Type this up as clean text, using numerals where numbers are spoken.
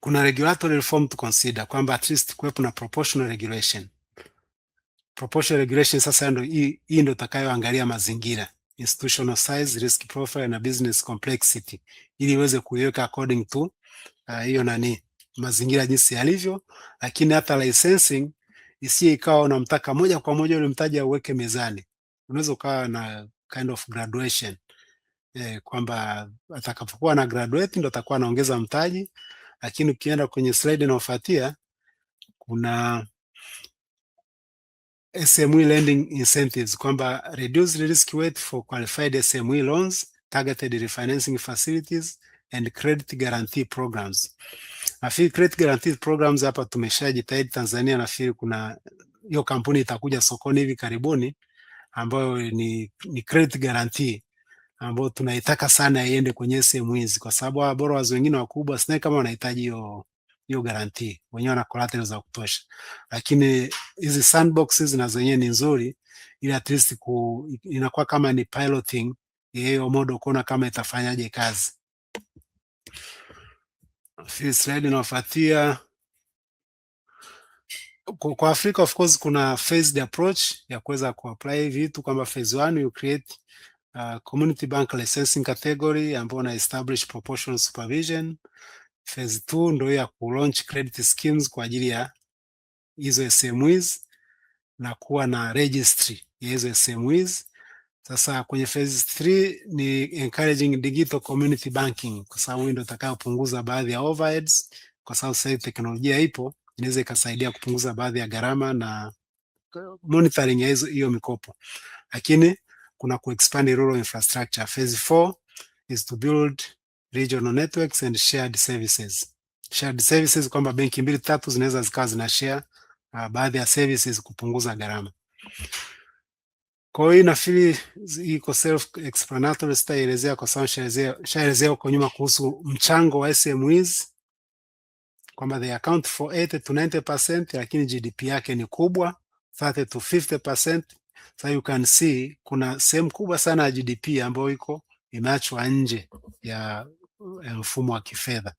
kuna regulatory reform to consider, kwamba at least kuwepo na proportional regulation. Proportional regulation sasa ndio hii ndio itakayoangalia mazingira, institutional size, risk profile na business complexity, ili iweze kuiweka according to hiyo mazingira jinsi yalivyo. Lakini hata licensing isiye ikawa unamtaka moja kwa moja yule mtaji auweke mezani. Unaweza ukawa na kind of graduation, kwamba atakapokuwa na graduate ndo atakuwa anaongeza mtaji. Lakini ukienda kwenye slide inayofuatia kuna SME lending incentives, kwamba reduce risk weight for qualified SME loans, targeted refinancing facilities and credit guarantee programs. Nafikiri credit guarantee programs hapa tumeshajitahidi Tanzania. Nafikiri kuna hiyo kampuni itakuja sokoni hivi karibuni ambayo ni credit guarantee, ambayo tunaitaka sana iende kwenye SMEs, kwa sababu borrowers wengine wakubwa sina kama wanahitaji hiyo guarantee, wenyewe wana collateral za kutosha. Lakini hizi sandboxes na zenyewe ni nzuri, ili at least inakuwa kama ni piloting hiyo model, kuona kama itafanyaje kazi. Slide inayofuatia, kwa Afrika of course kuna phased approach ya kuweza kuapply vitu, kwamba phase 1 you create community bank licensing category ambayo na establish proportional supervision. Phase 2 ndio ya ku launch credit schemes kwa ajili ya hizo SMEs na kuwa na registry ya hizo SMEs. Sasa kwenye phase 3 ni encouraging digital community banking, kwa sababu ndio itakayopunguza baadhi ya overheads, kwa sababu sasa teknolojia ipo, inaweza ikasaidia kupunguza baadhi ya gharama na monitoring ya hiyo mikopo. Lakini kuna ku-expand rural infrastructure. Phase 4 is to build regional networks and shared services. Shared services kwamba benki 2-3 zinaweza zikawa zina share baadhi ya services kupunguza gharama. Kwa hiyo nafikiri iko self explanatory, sitaelezea kwa sababu shaelezea huko nyuma kuhusu mchango wa SMEs, kwamba they account for 80 to 90%, lakini GDP yake ni kubwa 30 to 50%. So you can see kuna sehemu kubwa sana ya GDP ambayo imeachwa nje ya mfumo wa kifedha.